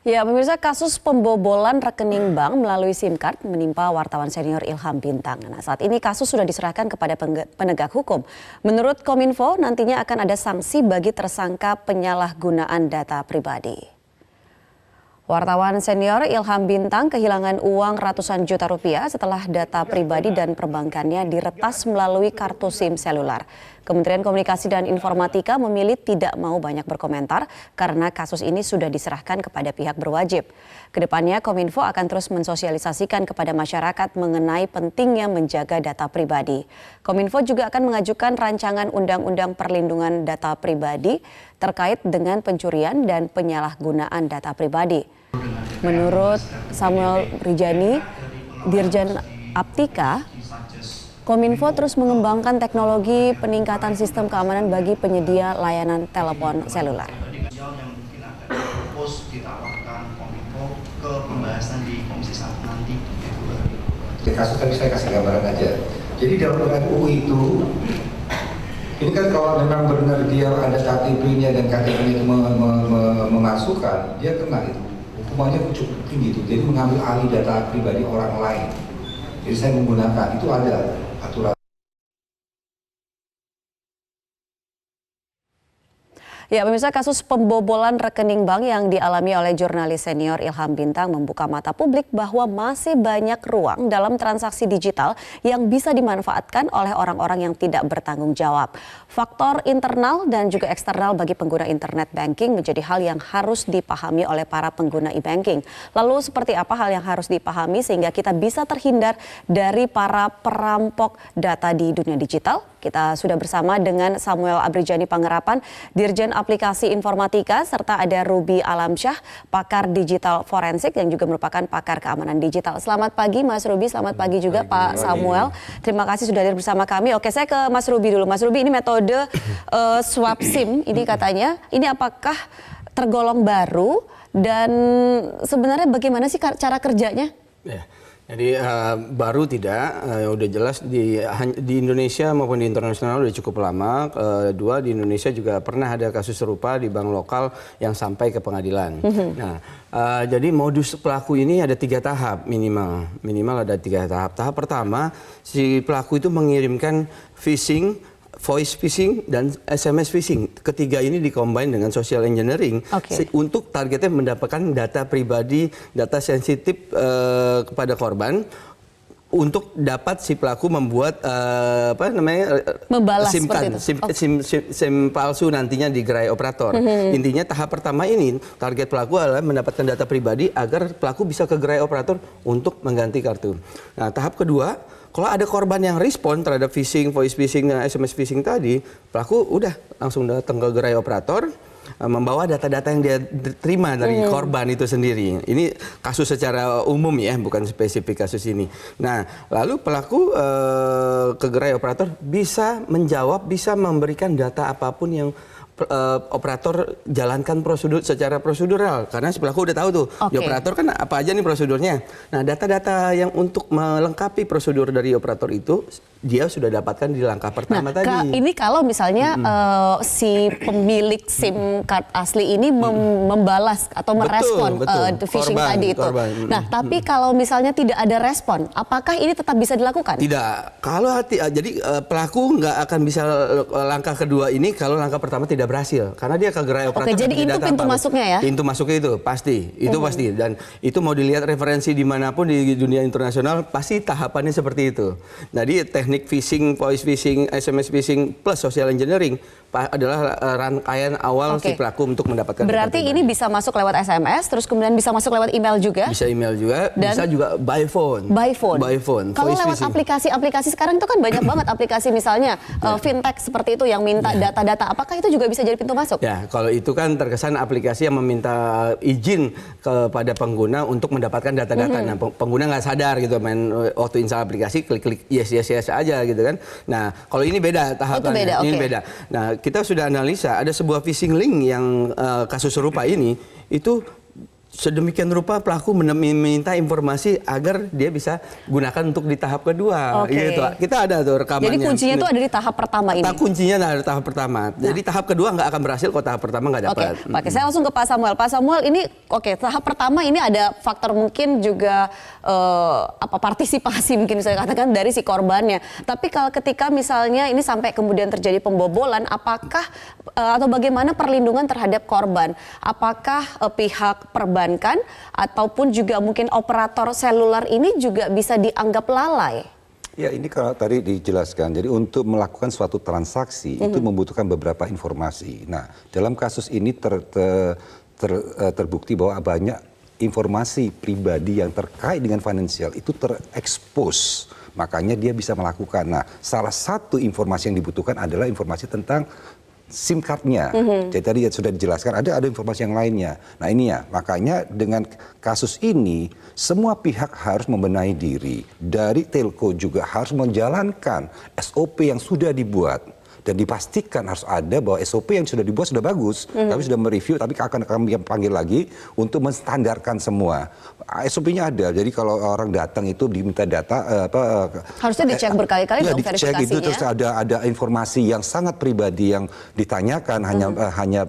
Ya, pemirsa, kasus pembobolan rekening bank melalui SIM card menimpa wartawan senior Ilham Bintang. Nah, saat ini kasus sudah diserahkan kepada penegak hukum. Menurut Kominfo, nantinya akan ada sanksi bagi tersangka penyalahgunaan data pribadi. Wartawan senior Ilham Bintang kehilangan uang ratusan juta rupiah setelah data pribadi dan perbankannya diretas melalui kartu SIM seluler. Kementerian Komunikasi dan Informatika memilih tidak mau banyak berkomentar karena kasus ini sudah diserahkan kepada pihak berwajib. Kedepannya Kominfo akan terus mensosialisasikan kepada masyarakat mengenai pentingnya menjaga data pribadi. Kominfo juga akan mengajukan rancangan undang-undang perlindungan data pribadi terkait dengan pencurian dan penyalahgunaan data pribadi. Menurut Samuel Rijani, Dirjen Aptika, Kominfo terus mengembangkan teknologi peningkatan sistem keamanan bagi penyedia layanan telepon seluler. Yang mungkin akan propos ditawarkan Kominfo ke pembahasan di Komisi 1 nanti. Kasus tadi saya kasih gambaran aja. Jadi dalam RUU itu, ini kan kalau memang benar dia ada KTP-nya dan KTP-nya itu memasukkan, dia kena itu. Hukumannya cukup tinggi itu. Jadi mengambil alih data pribadi orang lain. Jadi saya menggunakan, itu ada aturan. Ya, pemirsa, kasus pembobolan rekening bank yang dialami oleh jurnalis senior Ilham Bintang membuka mata publik bahwa masih banyak ruang dalam transaksi digital yang bisa dimanfaatkan oleh orang-orang yang tidak bertanggung jawab. Faktor internal dan juga eksternal bagi pengguna internet banking menjadi hal yang harus dipahami oleh para pengguna e-banking. Lalu seperti apa hal yang harus dipahami sehingga kita bisa terhindar dari para perampok data di dunia digital? Kita sudah bersama dengan Samuel Abrijani Pangerapan, Dirjen Aplikasi Informatika, serta ada Ruby Alamsyah, pakar digital forensik yang juga merupakan pakar keamanan digital. Selamat pagi Mas Ruby, selamat pagi juga Pak Samuel. Terima kasih sudah hadir bersama kami. Oke, saya ke Mas Ruby dulu. Mas Ruby, ini metode swap SIM ini katanya, ini apakah tergolong baru dan sebenarnya bagaimana sih cara kerjanya? Ya. Jadi baru tidak, udah jelas di Indonesia maupun di internasional udah cukup lama. Kedua, di Indonesia juga pernah ada kasus serupa di bank lokal yang sampai ke pengadilan. Nah, jadi modus pelaku ini ada 3 tahap minimal ada 3 tahap. Tahap pertama, si pelaku itu mengirimkan phishing, voice phishing dan SMS phishing. Ketiga ini dikombin dengan social engineering untuk targetnya mendapatkan data pribadi, data sensitif kepada korban untuk dapat si pelaku membuat membalas SIM card, SIM palsu nantinya di gerai operator. Intinya tahap pertama ini target pelaku adalah mendapatkan data pribadi agar pelaku bisa ke gerai operator untuk mengganti kartu. Nah, tahap kedua, kalau ada korban yang respon terhadap phishing, voice phishing, dan SMS phishing tadi, pelaku udah langsung datang ke gerai operator, membawa data-data yang dia terima dari korban itu sendiri. Ini kasus secara umum ya, bukan spesifik kasus ini. Nah, lalu pelaku ke gerai operator bisa menjawab, bisa memberikan data apapun yang operator jalankan prosedur secara prosedural, karena si pelaku udah tahu tuh di operator kan apa aja nih prosedurnya. Nah, data-data yang untuk melengkapi prosedur dari operator itu dia sudah dapatkan di langkah pertama tadi. Ini kalau misalnya si pemilik SIM card asli ini membalas atau merespon phishing tadi itu. Nah, tapi kalau misalnya tidak ada respon, apakah ini tetap bisa dilakukan? Tidak. Kalau jadi pelaku nggak akan bisa langkah kedua ini kalau langkah pertama tidak berhasil, karena dia ke gerai operator. Jadi itu pintu masuknya ya? Pintu masuknya itu pasti, pasti. Dan itu mau dilihat referensi dimanapun di dunia internasional pasti tahapannya seperti itu. Jadi teknik phishing, voice phishing, SMS phishing plus social engineering adalah rangkaian awal si pelaku untuk mendapatkan. Berarti ini bisa masuk lewat SMS, terus kemudian bisa masuk lewat email juga? Bisa email juga, bisa juga by phone. By phone. Kalau lewat aplikasi-aplikasi sekarang itu kan banyak banget aplikasi misalnya fintech seperti itu yang minta data-data. Apakah itu juga bisa jadi pintu masuk? Ya, kalau itu kan terkesan aplikasi yang meminta izin kepada pengguna untuk mendapatkan data-data. Nah, pengguna nggak sadar gitu, main waktu install aplikasi klik yes aja gitu kan. Nah, kalau ini beda tahapannya. Ini beda. Nah, kita sudah analisa ada sebuah phishing link yang kasus serupa ini itu sedemikian rupa pelaku meminta informasi agar dia bisa gunakan untuk di tahap kedua. Oke. Gitu. Kita ada tuh rekamannya. Jadi kuncinya itu ada di tahap pertama ini. Kuncinya ada di tahap pertama. Jadi tahap kedua nggak akan berhasil kalau tahap pertama nggak dapat. Oke, saya langsung ke Pak Samuel. Pak Samuel, ini tahap pertama ini ada faktor mungkin juga partisipasi mungkin saya katakan dari si korbannya. Tapi kalau ketika misalnya ini sampai kemudian terjadi pembobolan, apakah atau bagaimana perlindungan terhadap korban? Apakah pihak perbankan ataupun juga mungkin operator seluler ini juga bisa dianggap lalai? Ya, ini kalau tadi dijelaskan, jadi untuk melakukan suatu transaksi itu membutuhkan beberapa informasi. Nah, dalam kasus ini terbukti bahwa banyak informasi pribadi yang terkait dengan finansial itu terekspos. Makanya dia bisa melakukan. Nah, salah satu informasi yang dibutuhkan adalah informasi tentang SIM card-nya. Jadi tadi sudah dijelaskan ada informasi yang lainnya. Nah ini ya, makanya dengan kasus ini semua pihak harus membenahi diri. Dari telco juga harus menjalankan SOP yang sudah dibuat. Dan dipastikan harus ada bahwa SOP yang sudah dibuat sudah bagus. Kami sudah mereview, tapi akan kami panggil lagi untuk menstandarkan semua. SOP-nya ada, jadi kalau orang datang itu diminta data harusnya dicek berkali-kali dong dicek verifikasinya. itu, terus ada informasi yang sangat pribadi yang ditanyakan hanya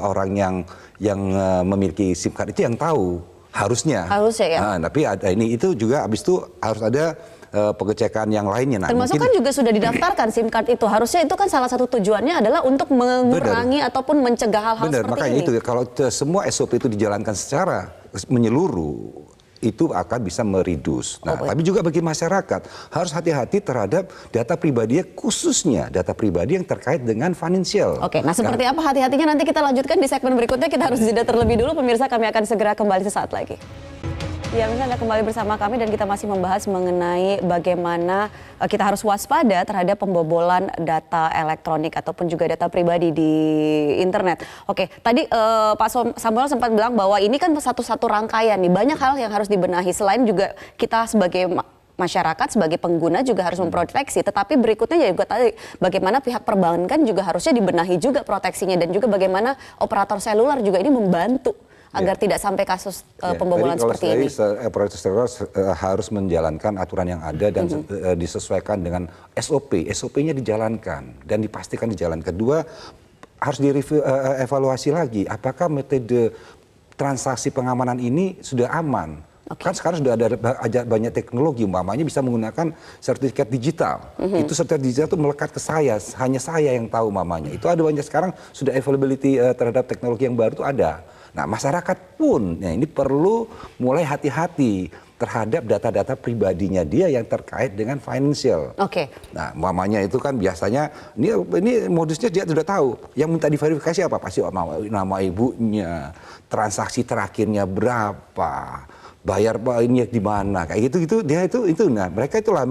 orang yang memiliki SIM card itu yang tahu harusnya ya. Nah, tapi ada itu juga habis itu harus ada pengecekan yang lainnya. Nah, termasuk kan juga sudah didaftarkan SIM card itu. Harusnya itu kan salah satu tujuannya adalah untuk mengurangi ataupun mencegah hal-hal seperti ini. Makanya itu kalau semua SOP itu dijalankan secara menyeluruh itu akan bisa meridus. Nah, tapi juga bagi masyarakat harus hati-hati terhadap data pribadi, khususnya data pribadi yang terkait dengan financial. Oke, nah seperti apa hati-hatinya nanti kita lanjutkan di segmen berikutnya. Kita harus jeda terlebih dulu. Pemirsa, kami akan segera kembali sesaat lagi. Ya, misalnya kembali bersama kami dan kita masih membahas mengenai bagaimana kita harus waspada terhadap pembobolan data elektronik ataupun juga data pribadi di internet. Oke, tadi Pak Samuel sempat bilang bahwa ini kan satu-satu rangkaian nih, banyak hal yang harus dibenahi. Selain juga kita sebagai masyarakat, sebagai pengguna juga harus memproteksi. Tetapi berikutnya juga tadi bagaimana pihak perbankan juga harusnya dibenahi juga proteksinya dan juga bagaimana operator seluler juga ini membantu agar tidak sampai kasus pembobolan seperti ini. Operator seluler harus menjalankan aturan yang ada dan disesuaikan dengan SOP. SOP-nya dijalankan dan dipastikan dijalankan. Kedua, harus direview, evaluasi lagi apakah metode transaksi pengamanan ini sudah aman. Kan sekarang sudah ada banyak teknologi, umpamanya bisa menggunakan sertifikat digital. Itu sertifikat digital itu melekat ke saya, hanya saya yang tahu umpamanya. Itu ada banyak sekarang sudah availability terhadap teknologi yang baru itu ada. Nah, masyarakat pun ini perlu mulai hati-hati terhadap data-data pribadinya dia yang terkait dengan financial. Oke. Nah, mamanya itu kan biasanya ini modusnya dia sudah tahu. Yang minta diverifikasi apa? Pasti nama ibunya, transaksi terakhirnya berapa, bayar ini di mana, kayak gitu dia itu. Nah, mereka itulah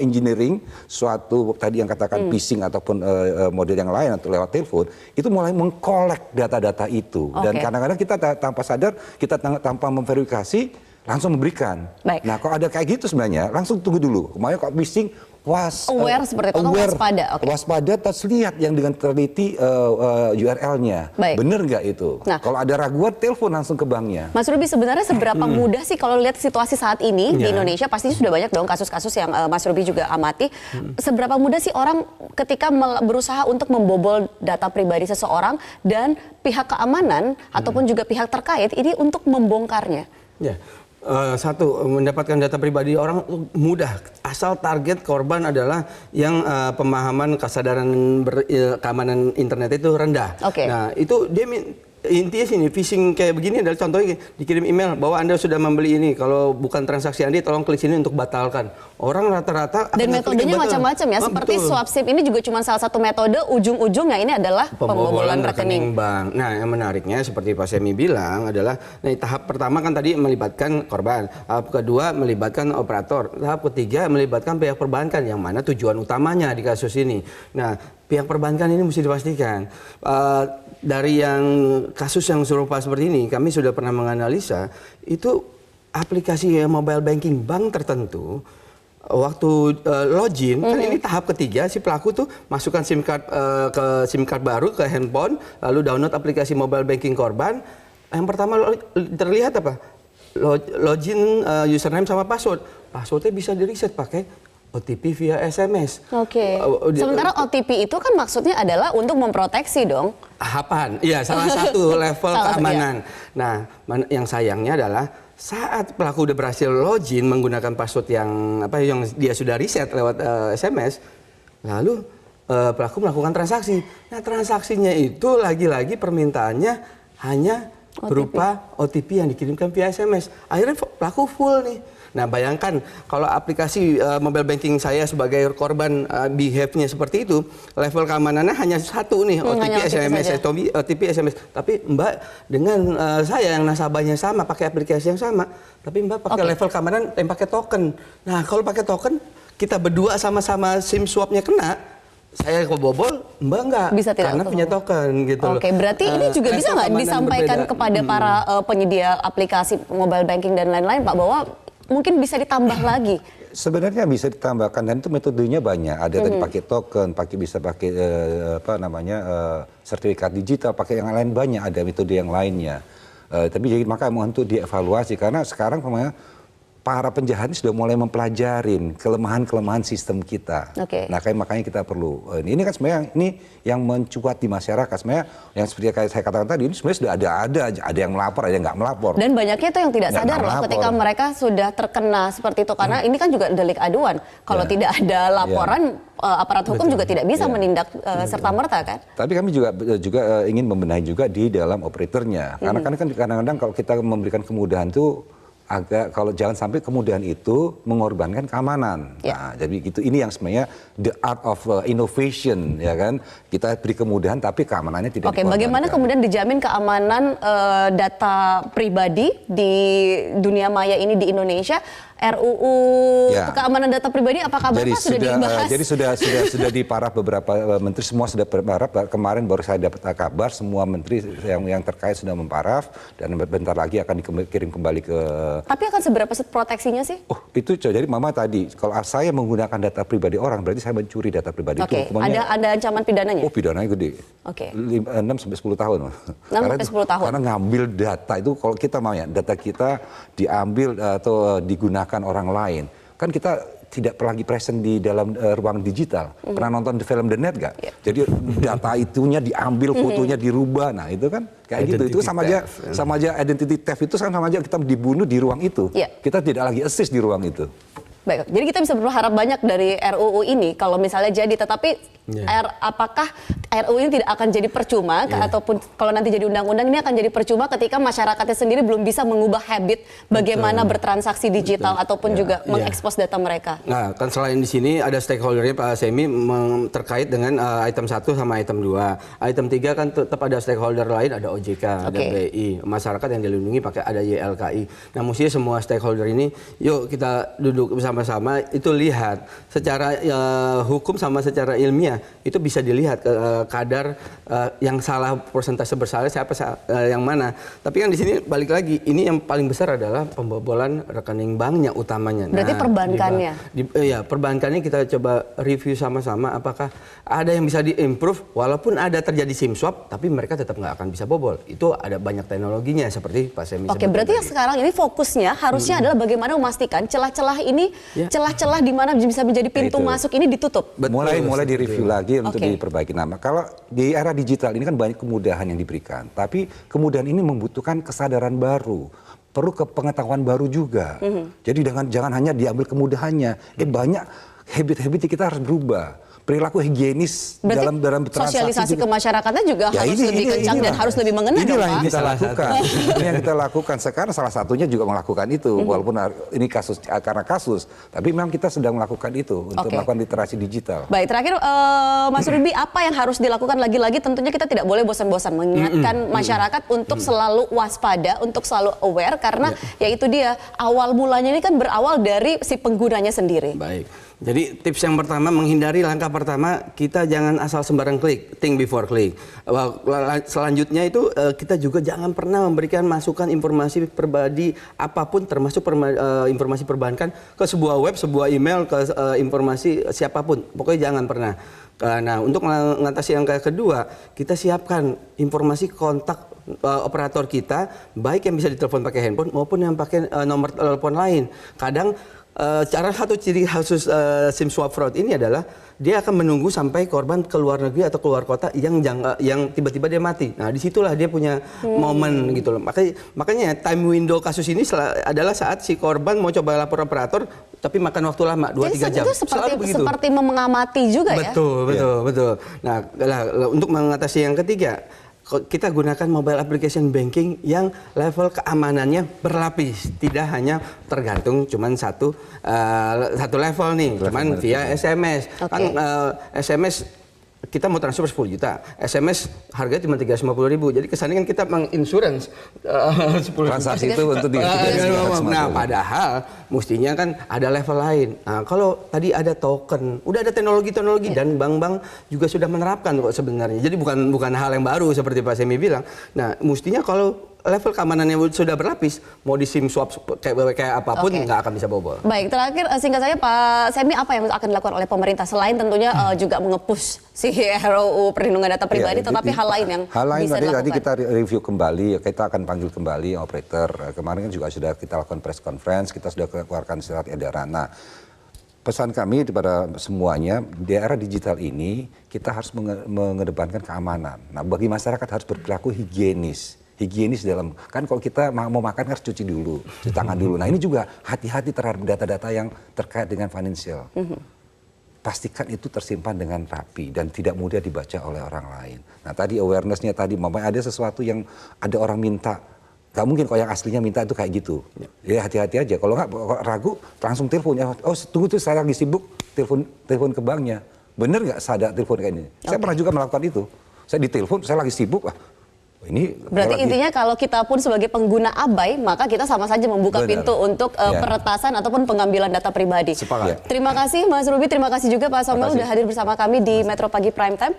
engineering suatu tadi yang katakan phishing ataupun model yang lain atau lewat telepon itu mulai mengkolek data-data itu. Dan kadang-kadang kita tanpa sadar, kita tanpa memverifikasi langsung memberikan. Baik. Nah, kalau ada kayak gitu sebenarnya langsung tunggu dulu. Kemarin kalau phishing aware seperti itu, waspada. Waspada, terus lihat yang dengan teliti URL-nya. Bener nggak itu? Nah, kalau ada raguan, telepon langsung ke banknya. Mas Ruby, sebenarnya seberapa mudah sih kalau lihat situasi saat ini di Indonesia, pastinya sudah banyak dong kasus-kasus yang Mas Ruby juga amati. Seberapa mudah sih orang ketika berusaha untuk membobol data pribadi seseorang dan pihak keamanan ataupun juga pihak terkait ini untuk membongkarnya? Ya. Satu, mendapatkan data pribadi orang mudah asal target korban adalah yang pemahaman kesadaran keamanan internet itu rendah. Nah, itu dia intinya sini phishing kayak begini adalah contohnya dikirim email bahwa Anda sudah membeli ini, kalau bukan transaksi Anda tolong klik sini untuk batalkan. Orang rata-rata dan metodenya macam-macam ya, seperti swap SIM ini juga cuma salah satu metode, ujung-ujungnya ini adalah pembobolan rekening bank. Nah, yang menariknya seperti Pak Semi bilang adalah tahap pertama kan tadi melibatkan korban, tahap kedua melibatkan operator, tahap ketiga melibatkan pihak perbankan yang mana tujuan utamanya di kasus ini. Nah, pihak perbankan ini mesti dipastikan. Dari yang kasus yang serupa seperti ini, kami sudah pernah menganalisa itu aplikasi mobile banking bank tertentu. Waktu login, kan ini tahap ketiga, si pelaku tuh masukkan SIM card ke SIM card baru ke handphone, lalu download aplikasi mobile banking korban, Yang pertama terlihat apa? Login username sama password. Passwordnya bisa di-reset pakai OTP via SMS. Oke. Sementara OTP itu kan maksudnya adalah untuk memproteksi dong. Hapan, iya salah satu level Salah satu, keamanan. Nah, yang sayangnya adalah saat pelaku udah berhasil login menggunakan password yang dia sudah reset lewat SMS, lalu pelaku melakukan transaksi. Nah, transaksinya itu lagi-lagi permintaannya hanya berupa OTP yang dikirimkan via SMS. Akhirnya pelaku full nih. Nah, bayangkan kalau aplikasi mobile banking saya sebagai korban behave-nya seperti itu, level keamanannya hanya satu nih, OTP SMS, OTP SMS. Tapi Mbak dengan saya yang nasabahnya sama, pakai aplikasi yang sama, tapi Mbak pakai level keamanan yang pakai token. Nah, kalau pakai token, kita berdua sama-sama SIM swap-nya kena, saya kebobol, Mbak enggak, bisa tidak karena punya token gitu loh. Oke, berarti ini juga bisa nggak disampaikan kepada para penyedia aplikasi mobile banking dan lain-lain, Pak, bahwa mungkin bisa ditambah lagi? Sebenarnya bisa ditambahkan dan itu metodenya banyak. Ada tadi pakai token, bisa pakai sertifikat digital, pakai yang lain banyak. Ada metode yang lainnya. Tapi jadi maka untuk dievaluasi karena sekarang para penjahat ini sudah mulai mempelajarin kelemahan-kelemahan sistem kita. Nah, makanya kita perlu ini kan sebenarnya ini yang mencuat di masyarakat. Sebenarnya yang seperti saya katakan tadi ini sebenarnya sudah ada yang melapor, ada yang nggak melapor. Dan banyaknya itu yang tidak sadar loh ketika mereka sudah terkena seperti itu karena ini kan juga delik aduan. Kalau tidak ada laporan aparat hukum juga tidak bisa menindak serta-merta kan. Tapi kami juga ingin membenahi juga di dalam operatornya. Karena kan kadang-kadang kalau kita memberikan kemudahan itu kalau jangan sampai kemudahan itu mengorbankan keamanan. Nah, jadi gitu ini yang sebenarnya the art of innovation, ya kan? Kita beri kemudahan tapi keamanannya tidak dikorbankan. Bagaimana kemudian dijamin keamanan data pribadi di dunia maya ini di Indonesia? RUU keamanan data pribadi apa kabar Pak sudah dibahas? Jadi sudah diparaf beberapa menteri, semua sudah berparaf. Kemarin baru saya dapat kabar semua menteri yang terkait sudah memparaf dan bentar lagi akan dikirim kembali ke. Tapi akan seberapa proteksinya sih? Oh, itu jadi Mama tadi kalau saya menggunakan data pribadi orang berarti saya mencuri data pribadi itu. Ada ancaman pidananya? Oh, pidananya gede. 6 sampai 10 tahun. 6 sampai 10 tahun. Karena ngambil data itu kalau kita mau data kita diambil atau digunakan orang lain. Kan kita tidak lagi present di dalam ruang digital. Pernah nonton film The Net nggak? Jadi data itunya diambil, fotonya dirubah. Nah, itu kan kayak gitu. Itu sama aja identity theft itu sama aja kita dibunuh di ruang itu. Kita tidak lagi assist di ruang itu. Baik, jadi kita bisa berharap banyak dari RUU ini kalau misalnya jadi, tetapi apakah RUU ini tidak akan jadi percuma ataupun kalau nanti jadi undang-undang ini akan jadi percuma ketika masyarakatnya sendiri belum bisa mengubah habit bagaimana bertransaksi digital ataupun juga mengekspos data mereka. Nah, kan selain di sini ada stakeholdernya Pak Semi terkait dengan item 1 sama item 2. Item 3 kan tetap ada stakeholder lain, ada OJK, ada BI, masyarakat yang dilindungi pakai ada YLKI. Nah, mestinya semua stakeholder ini yuk kita duduk bersama-sama itu lihat secara hukum sama secara ilmiah itu bisa dilihat kadar yang salah persentase bersalah siapa yang mana. Tapi kan di sini balik lagi ini yang paling besar adalah pembobolan rekening banknya utamanya. Berarti perbankannya. Perbankannya kita coba review sama-sama apakah ada yang bisa diimprove walaupun ada terjadi SIM swap tapi mereka tetap nggak akan bisa bobol. Itu ada banyak teknologinya seperti Pak Semi. Berarti yang sekarang ini fokusnya harusnya adalah bagaimana memastikan celah-celah ini celah-celah di mana bisa menjadi pintu masuk ini ditutup. Mulai direview lagi untuk diperbaiki. Nah, kalau di era digital ini kan banyak kemudahan yang diberikan, tapi kemudahan ini membutuhkan kesadaran baru, perlu pengetahuan baru juga. Jadi jangan hanya diambil kemudahannya, banyak habit-habit kita harus berubah. Perilaku higienis dalam transaksi sosialisasi ke masyarakatnya juga harus lebih kencang dan harus lebih mengena dong, Pak. Yang kita lakukan. Ini yang kita lakukan sekarang salah satunya juga melakukan itu walaupun ini karena kasus tapi memang kita sedang melakukan itu untuk melakukan literasi digital. Baik, terakhir Mas Ruby apa yang harus dilakukan lagi-lagi tentunya kita tidak boleh bosan-bosan mengingatkan masyarakat untuk selalu waspada, untuk selalu aware karena ya itu dia awal mulanya ini kan berawal dari si penggunanya sendiri. Baik. Jadi tips yang pertama menghindari langkah pertama kita jangan asal sembarang klik, think before click. Selanjutnya itu kita juga jangan pernah memberikan masukan informasi pribadi apapun termasuk informasi perbankan ke sebuah web, sebuah email, ke informasi siapapun. Pokoknya jangan pernah. Nah, untuk mengatasi yang kedua, kita siapkan informasi kontak operator kita, baik yang bisa ditelepon pakai handphone maupun yang pakai nomor telepon lain. Kadang cara satu ciri khusus SIM swap fraud ini adalah dia akan menunggu sampai korban ke luar negeri atau keluar kota yang tiba-tiba dia mati. Nah, disitulah dia punya momen gitu loh. Makanya time window kasus ini adalah saat si korban mau coba lapor operator tapi makan waktu lama 2-3 jam. Itu seperti mengamati juga ya? Betul. Nah, untuk mengatasi yang ketiga, kita gunakan mobile application banking yang level keamanannya berlapis, tidak hanya tergantung cuman satu level nih, cuman via SMS. Kan SMS kita mau transfer 10 juta, SMS harganya cuma 350.000, jadi kesannya kan kita menginsurance 10 transaksi itu untuk Nah, padahal mestinya kan ada level lain. Nah, kalau tadi ada token, udah ada teknologi dan bank-bank juga sudah menerapkan kok sebenarnya. Jadi bukan hal yang baru seperti Pak Semi bilang. Nah, mestinya kalau level keamanannya sudah berlapis, mau di SIM swap kayak apapun nggak akan bisa bobol. Baik, terakhir singkat saja Pak Semi, apa yang akan dilakukan oleh pemerintah selain tentunya juga mengepush si RUU perlindungan data pribadi, tetapi hal lain yang bisa dilakukan? Tadi kita review kembali, kita akan panggil kembali operator. Kemarin kan juga sudah kita lakukan press conference, kita sudah keluarkan surat edaran. Nah, pesan kami kepada semuanya, di era digital ini kita harus mengedepankan keamanan. Nah, bagi masyarakat harus berperilaku higienis dalam, kan kalau kita mau makan harus cuci tangan dulu. Nah, ini juga hati-hati terhadap data-data yang terkait dengan financial. Pastikan itu tersimpan dengan rapi dan tidak mudah dibaca oleh orang lain. Nah, tadi awareness-nya tadi, ada sesuatu yang ada orang minta, gak mungkin kalau yang aslinya minta itu kayak gitu. Ya hati-hati aja, kalau nggak ragu langsung telepon, oh tunggu tuh saya lagi sibuk, telepon ke banknya. Bener nggak sadar telepon kayak ini? Saya pernah juga melakukan itu. Saya ditelepon, saya lagi sibuk, ini berarti intinya kalau kita pun sebagai pengguna abai, maka kita sama saja membuka pintu untuk peretasan ataupun pengambilan data pribadi. Sepakat. Terima kasih Mas Ruby, terima kasih juga Pak Samuel sudah hadir bersama kami di Metro Pagi Prime Time.